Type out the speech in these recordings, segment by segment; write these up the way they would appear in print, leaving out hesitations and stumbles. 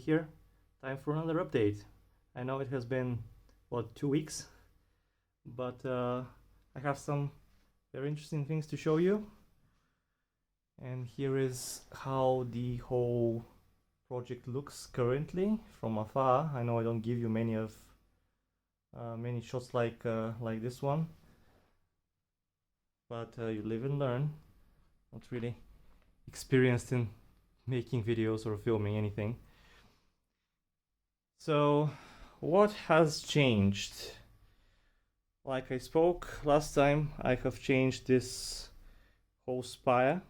here. Time for another update. I know it has been, what, 2 weeks? But I have some very interesting things to show you. And here is how the whole project looks currently from afar. I know I don't give you many shots like this one, but you live and learn. Not really experienced in making videos or filming anything. So what has changed? Like I spoke last time, I have changed this whole spire.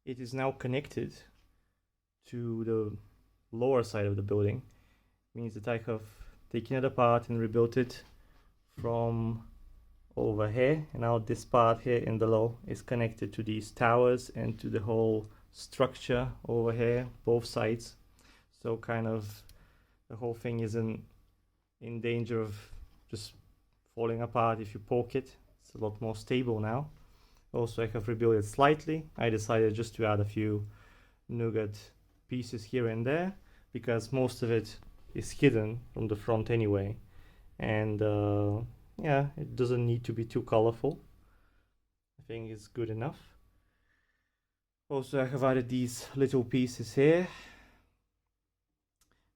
It is now connected to the lower side of the building. It means that I have taken it apart and rebuilt it from over here, and now this part here in below is connected to these towers and to the whole structure over here, both sides. So kind of the whole thing is in danger of just falling apart if you poke it. It's a lot more stable now. Also, I have rebuilt it slightly. I decided just to add a few nougat pieces here and there because most of it is hidden from the front anyway, and yeah, it doesn't need to be too colorful. I think it's good enough. Also, I have added these little pieces here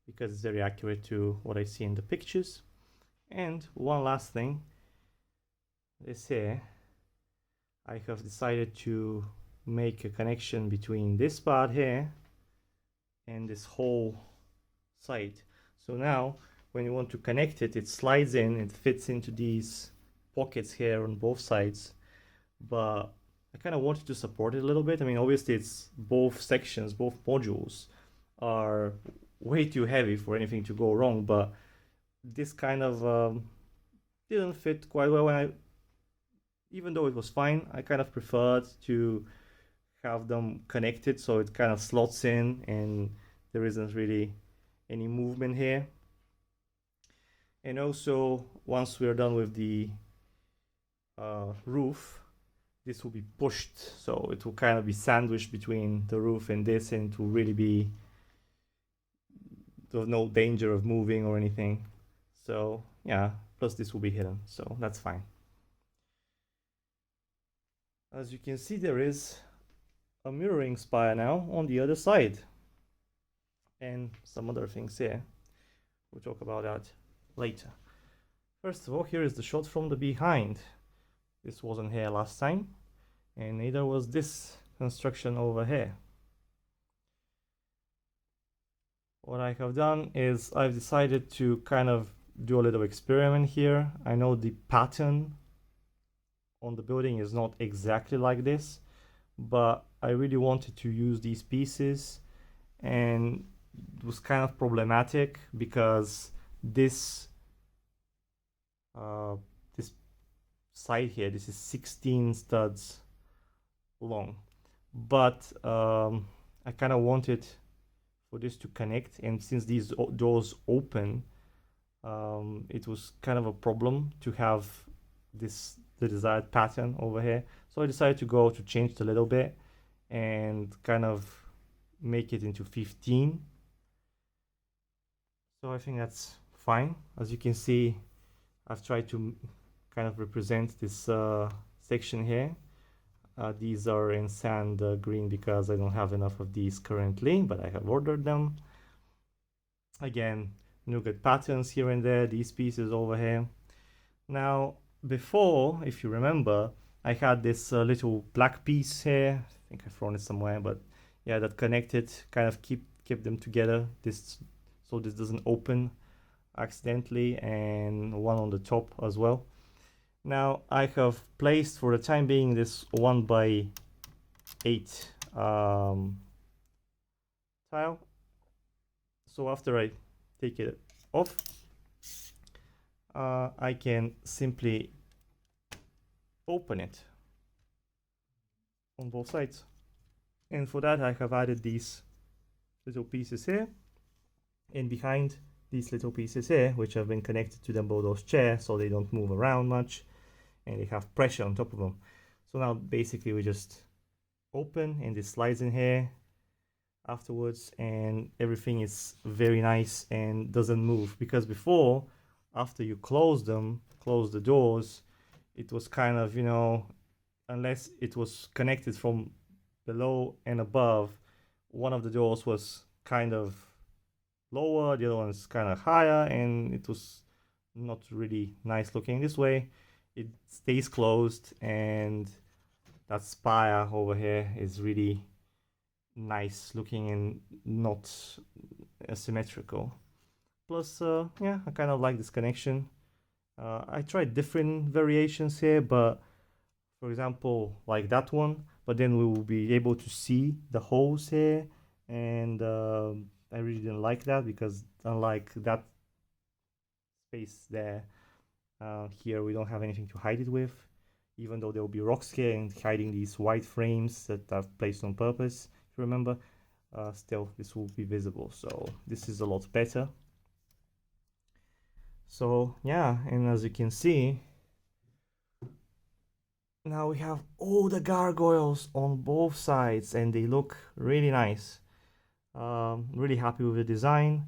because it's very accurate to what I see in the pictures. And one last thing, this here, I have decided to make a connection between this part here and this whole side. So now when you want to connect it, it slides in, it fits into these pockets here on both sides, but I kind of wanted to support it a little bit. I mean, obviously it's both sections, both modules are way too heavy for anything to go wrong, but this kind of didn't fit quite well. Even though it was fine, I kind of preferred to have them connected so it kind of slots in and there isn't really any movement here. And also, once we're done with the roof, this will be pushed, so it will kind of be sandwiched between the roof and this, and it will really be, there's no danger of moving or anything. So yeah, plus this will be hidden, so that's fine. As you can see, there is a mirroring spire now on the other side and some other things here. We'll talk about that later. First of all, here is the shot from the behind. This wasn't here last time, and neither was this construction over here. What I have done is I've decided to kind of do a little experiment here. I know the pattern on the building is not exactly like this, but I really wanted to use these pieces, and it was kind of problematic because this this side here, this is 16 studs long, but I kind of wanted for this to connect, and since these doors open, it was kind of a problem to have the desired pattern over here. So I decided to change it a little bit and kind of make it into 15. So I think that's fine. As you can see, I've tried to kind of represent this section here. These are in sand green because I don't have enough of these currently, but I have ordered them. Again, nougat patterns here and there, these pieces over here. Now, before, if you remember, I had this little black piece here. I think I've thrown it somewhere, but yeah, that connected, kind of kept them together. So this doesn't open accidentally, and one on the top as well. Now I have placed for the time being this 1x8 tile. So after I take it off, I can simply open it on both sides, and for that I have added these little pieces here, and behind these little pieces here, which have been connected to them, both those chairs, so they don't move around much and they have pressure on top of them. So now basically we just open and this slides in here. afterwards, and everything is very nice and doesn't move. Because before, after you close the doors, it was kind of, unless it was connected from below and above, one of the doors was kind of lower, the other one's kind of higher, and it was not really nice looking. This way it stays closed, and that spire over here is really nice looking and not asymmetrical. Plus, yeah, I kind of like this connection. I tried different variations here, but for example, like that one, but then we will be able to see the holes here, and I really didn't like that, because unlike that space there, here we don't have anything to hide it with, even though there will be rocks here and hiding these white frames that I've placed on purpose, if you remember. Still, this will be visible, so this is a lot better. So yeah, and as you can see, now we have all the gargoyles on both sides, and they look really nice. Really happy with the design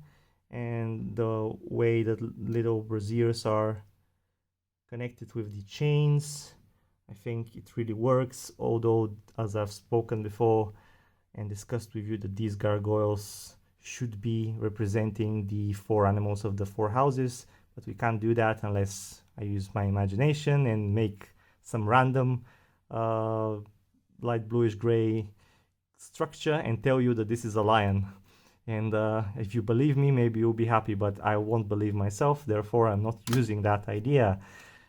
and the way that little braziers are connected with the chains. I think it really works, although, as I've spoken before and discussed with you, that these gargoyles should be representing the 4 animals of the 4 houses, but we can't do that unless I use my imagination and make some random light bluish gray structure and tell you that this is a lion. And if you believe me, maybe you'll be happy, but I won't believe myself, therefore I'm not using that idea.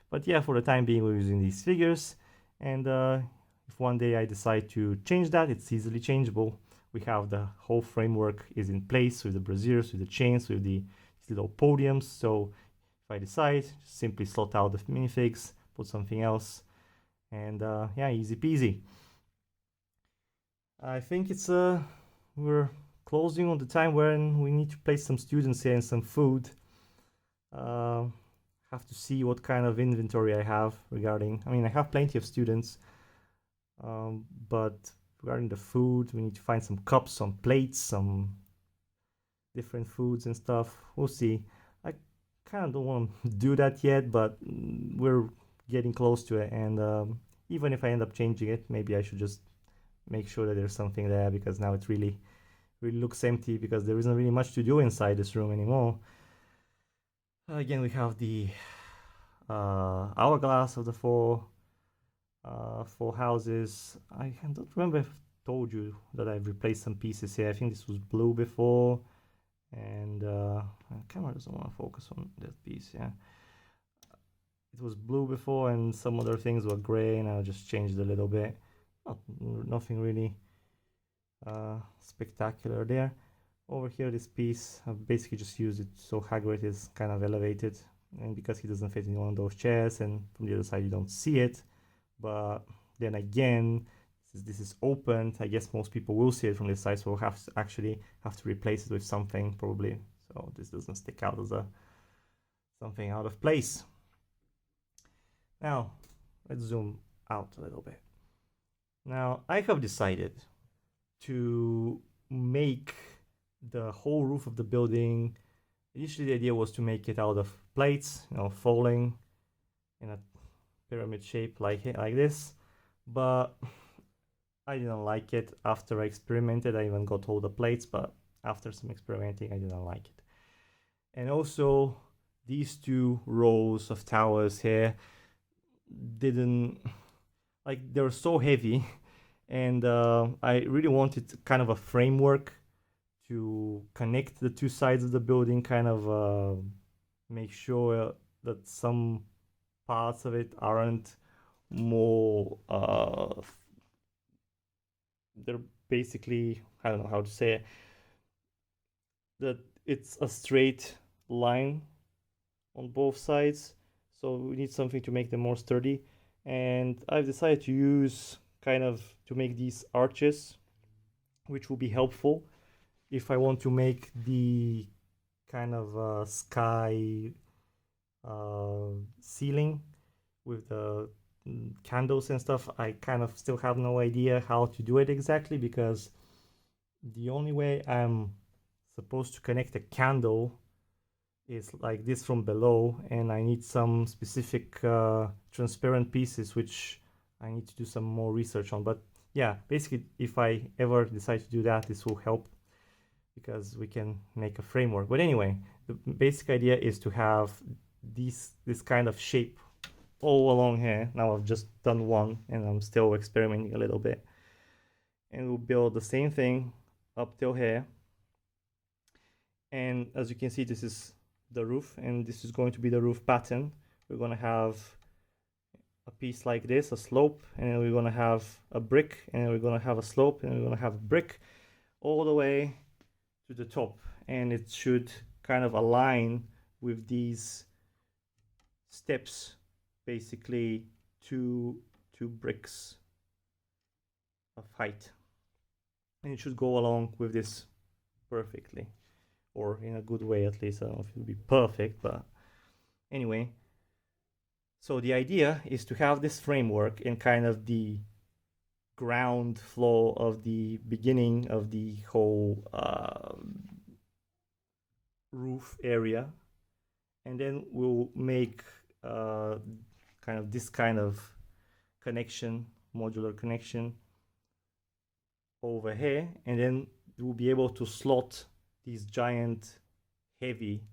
But yeah, for the time being, we're using these figures, and if one day I decide to change that, it's easily changeable. We have the whole framework is in place with the braziers, with the chains, with the little podiums. So if I decide, simply slot out the minifigs, put something else, and yeah, easy peasy. I think it's we're closing on the time when we need to place some students here and some food. Have to see what kind of inventory I have regarding. I mean, I have plenty of students, but regarding the food, we need to find some cups, some plates, some different foods and stuff. We'll see. I kind of don't want to do that yet, but we're getting close to it, and even if I end up changing it, maybe I should just make sure that there's something there, because now it really looks empty, because there isn't really much to do inside this room anymore. Again, we have the hourglass of the four houses. I don't remember if I told you that I've replaced some pieces here. I think this was blue before, and camera doesn't want to focus on that piece. Yeah, it was blue before, and some other things were gray, and I just changed a little bit. Nothing really spectacular there. Over here, this piece, I've basically just used it so Hagrid is kind of elevated, and because he doesn't fit in one of those chairs, and from the other side you don't see it. But then again, since this is opened, I guess most people will see it from this side, so we'll actually have to replace it with something probably, so this doesn't stick out as something out of place. Now, let's zoom out a little bit. Now, I have decided to make the whole roof of the building. Initially, the idea was to make it out of plates, falling in a pyramid shape like this, but I didn't like it. After I experimented, I even got all the plates, but after some experimenting, I didn't like it. And also, these 2 rows of towers here didn't, like, they were so heavy, and I really wanted kind of a framework to connect the 2 sides of the building, kind of make sure that some parts of it aren't more they're basically, I don't know how to say it, that it's a straight line on both sides, so we need something to make them more sturdy. And I've decided to use to make these arches, which will be helpful if I want to make the kind of sky ceiling with the candles and stuff. I kind of still have no idea how to do it exactly, because the only way I'm supposed to connect a candle is like this from below, and I need some specific transparent pieces which I need to do some more research on. But yeah, basically if I ever decide to do that, this will help because we can make a framework. But anyway, the basic idea is to have this kind of shape all along here. Now I've just done one and I'm still experimenting a little bit, and we'll build the same thing up till here. And as you can see, this is the roof, and this is going to be the roof pattern. We're going to have a piece like this, a slope, and then we're going to have a brick, and then we're going to have a slope, and we're going to have a brick all the way to the top. And it should kind of align with these steps, basically two bricks of height, and it should go along with this perfectly, or in a good way at least. I don't know if it'll be perfect, but anyway. So the idea is to have this framework in kind of the ground floor of the beginning of the whole roof area, and then we'll make kind of this kind of connection, modular connection over here, and then we'll be able to slot these giant heavy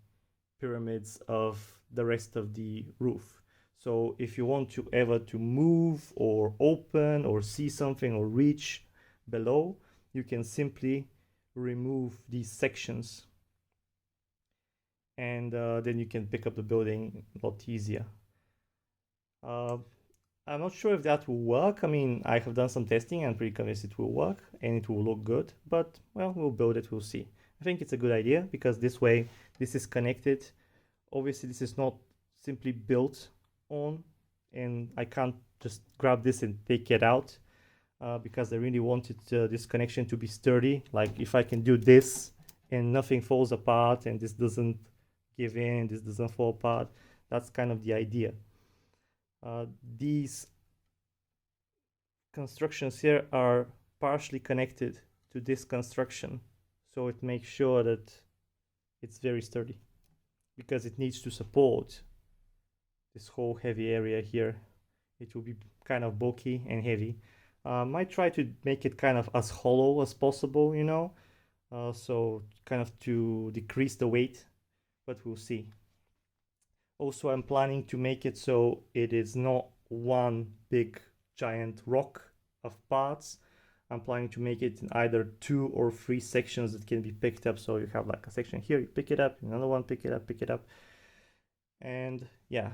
pyramids of the rest of the roof. So if you want to ever to move or open or see something or reach below, you can simply remove these sections, and then you can pick up the building a lot easier. I'm not sure if that will work. I mean, I have done some testing and I'm pretty convinced it will work and it will look good, but well, we'll build it, we'll see. I think it's a good idea because this way this is connected. Obviously this is not simply built on, and I can't just grab this and take it out because I really wanted this connection to be sturdy. Like if I can do this and nothing falls apart and this doesn't give in, this doesn't fall apart, that's kind of the idea. These constructions here are partially connected to this construction, so it makes sure that it's very sturdy because it needs to support this whole heavy area here. It will be kind of bulky and heavy. Might try to make it kind of as hollow as possible, you know, so kind of to decrease the weight, but we'll see. Also, I'm planning to make it so it is not one big giant rock of parts. I'm planning to make it in either 2 or 3 sections that can be picked up. So you have like a section here, you pick it up, another one, pick it up. And yeah.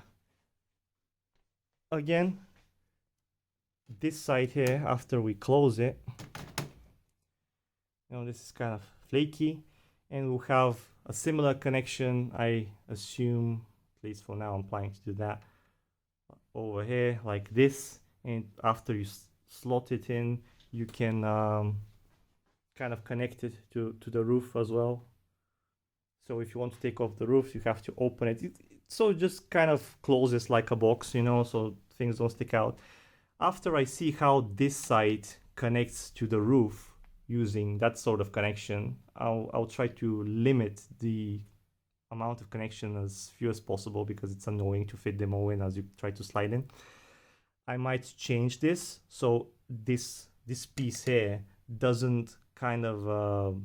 Again, this side here, after we close it, you know, this is kind of flaky, and we'll have a similar connection, I assume. At least for now, I'm planning to do that over here like this, and after you slot it in, you can kind of connect it to the roof as well. So if you want to take off the roof, you have to open it. So it just kind of closes like a box, you know, so things don't stick out. After I see how this side connects to the roof using that sort of connection, I'll try to limit the amount of connection as few as possible because it's annoying to fit them all in as you try to slide in. I might change this so this piece here doesn't kind of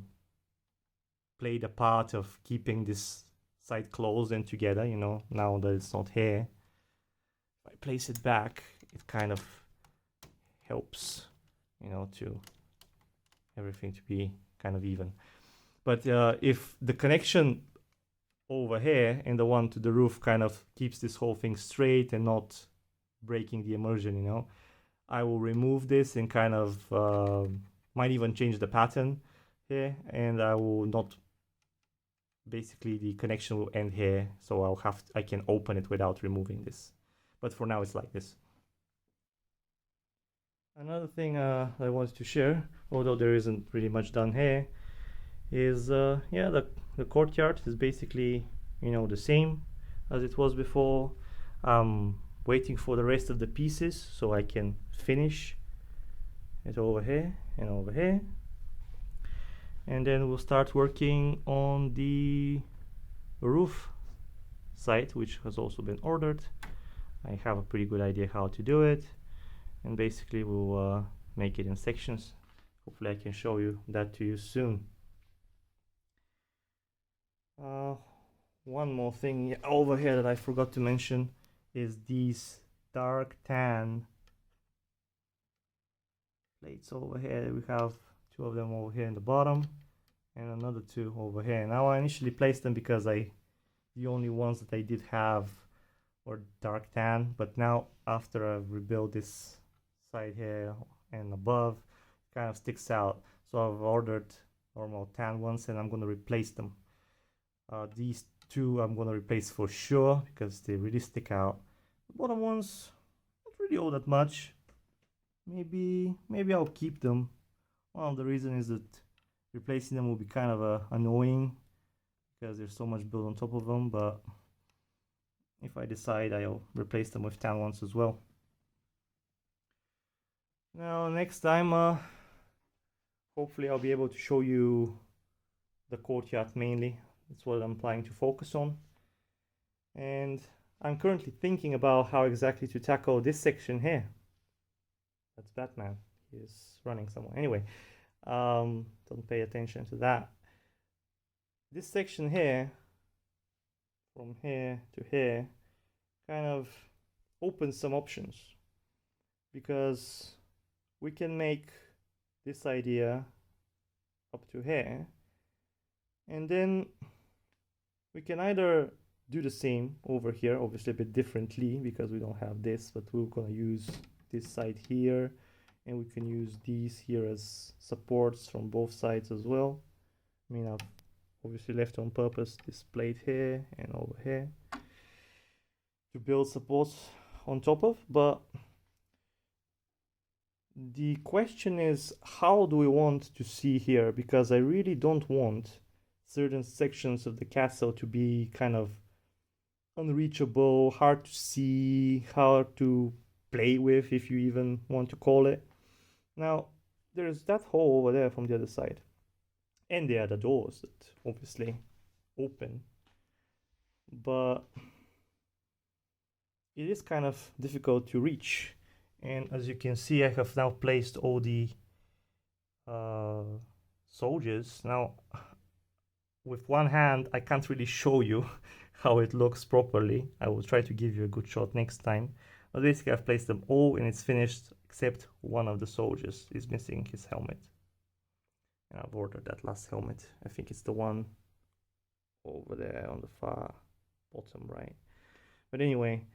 play the part of keeping this side closed and together, you know, now that it's not here. If I place it back, it kind of helps, you know, to everything to be kind of even. But if the connection over here and the one to the roof kind of keeps this whole thing straight and not breaking the immersion, you know, I will remove this and kind of might even change the pattern here, and I will not, basically the connection will end here, so I can open it without removing this, but for now it's like this. Another thing I wanted to share, although there isn't really much done here, is yeah, the courtyard is basically, you know, the same as it was before. I'm waiting for the rest of the pieces so I can finish it over here and over here. and then we'll start working on the roof side, which has also been ordered. I have a pretty good idea how to do it, and basically we'll make it in sections. Hopefully I can show you that to you soon. One more thing over here that I forgot to mention is these dark tan plates over here. We have two of them over here in the bottom and another two over here. Now I initially placed them because the only ones that I did have were dark tan, but now after I've rebuilt this side here and above, it kind of sticks out. So I've ordered normal tan ones and I'm going to replace them. These two I'm going to replace for sure because they really stick out. The bottom ones, not really all that much. Maybe I'll keep them. One of the reasons is that replacing them will be kind of annoying because there's so much built on top of them, but if I decide, I'll replace them with tan ones as well. Now next time, hopefully I'll be able to show you the courtyard mainly. That's what I'm planning to focus on. And I'm currently thinking about how exactly to tackle this section here. That's Batman. He's running somewhere. Anyway, don't pay attention to that. This section here, from here to here, kind of opens some options, because we can make this idea up to here, and then we can either do the same over here, obviously a bit differently because we don't have this, but we're gonna use this side here, and we can use these here as supports from both sides as well. I mean, I've obviously left on purpose this plate here and over here to build supports on top of, but the question is, how do we want to see here? Because I really don't want certain sections of the castle to be kind of unreachable, hard to see, hard to play with, if you even want to call it. Now, there's that hole over there from the other side, and there are the doors that obviously open, but it is kind of difficult to reach. And as you can see, I have now placed all the soldiers. Now, with one hand, I can't really show you how it looks properly. I will try to give you a good shot next time. But basically, I've placed them all and it's finished, except one of the soldiers is missing his helmet. And I've ordered that last helmet. I think it's the one over there on the far bottom right. But anyway,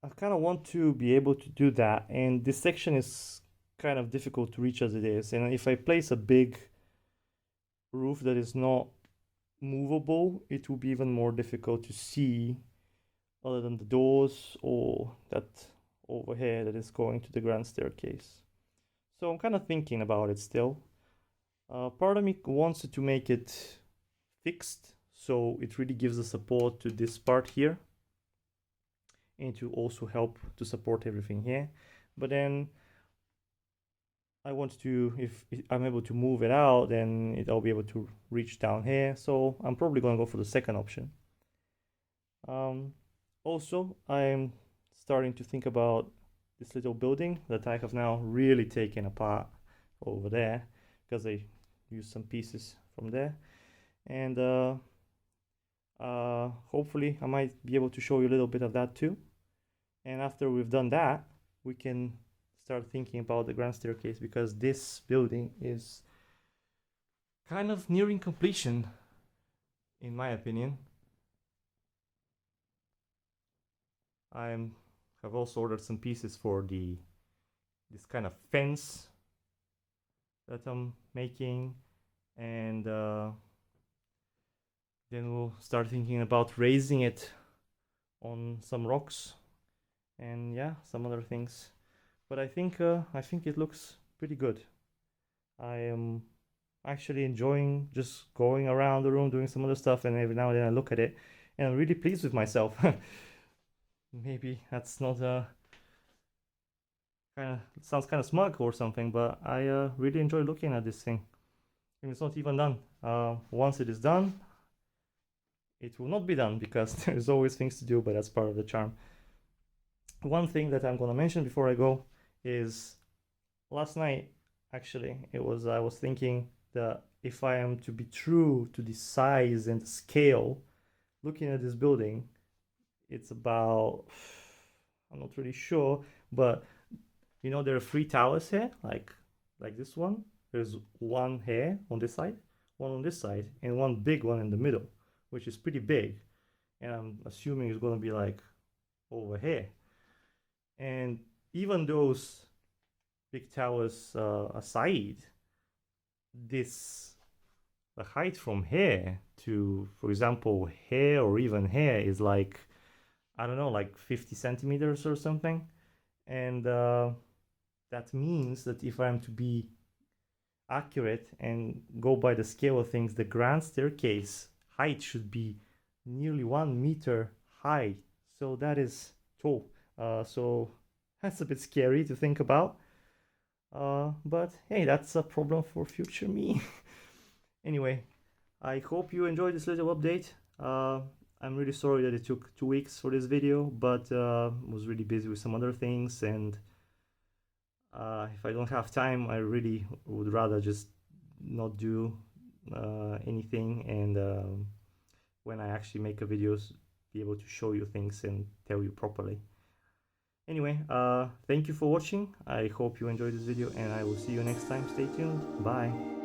I kind of want to be able to do that, and this section is kind of difficult to reach as it is. And if I place a big roof that is not movable, it will be even more difficult to see other than the doors or that over here that is going to the grand staircase. So I'm kind of thinking about it still. Part of me wants to make it fixed, so it really gives the support to this part here, and to also help to support everything here. But then I want to, if I'm able to move it out, then I'll be able to reach down here. So I'm probably going to go for the second option. Also, I'm starting to think about this little building that I have now really taken apart over there, because I used some pieces from there. And hopefully I might be able to show you a little bit of that too. And after we've done that, we can start thinking about the grand staircase, because this building is kind of nearing completion, in my opinion. I have also ordered some pieces for this kind of fence that I'm making, and then we'll start thinking about raising it on some rocks, and yeah, some other things. But I think it looks pretty good. I am actually enjoying just going around the room doing some other stuff, and every now and then I look at it and I'm really pleased with myself. Maybe that's not kind sounds kind of smug or something, but I really enjoy looking at this thing. And it's not even done. Once it is done, it will not be done because there's always things to do, but that's part of the charm. One thing that I'm gonna mention before I go is last night, actually, I was thinking that if I am to be true to the size and the scale, looking at this building, it's about, I'm not really sure, but you know, there are 3 towers here, like this one. There's one here on this side, one on this side, and one big one in the middle, which is pretty big. And I'm assuming it's gonna be like over here. And even those big towers aside, the height from here to, for example, here or even here is like, I don't know, like 50 centimeters or something. And that means that if I'm to be accurate and go by the scale of things, the grand staircase height should be nearly 1 meter high. So that is tall. So that's a bit scary to think about. But hey, that's a problem for future me. Anyway, I hope you enjoyed this little update. I'm really sorry that it took 2 weeks for this video, but was really busy with some other things, and if I don't have time, I really would rather just not do anything, and when I actually make a videos, be able to show you things and tell you properly. Anyway, thank you for watching. I hope you enjoyed this video, and I will see you next time. Stay tuned. Bye.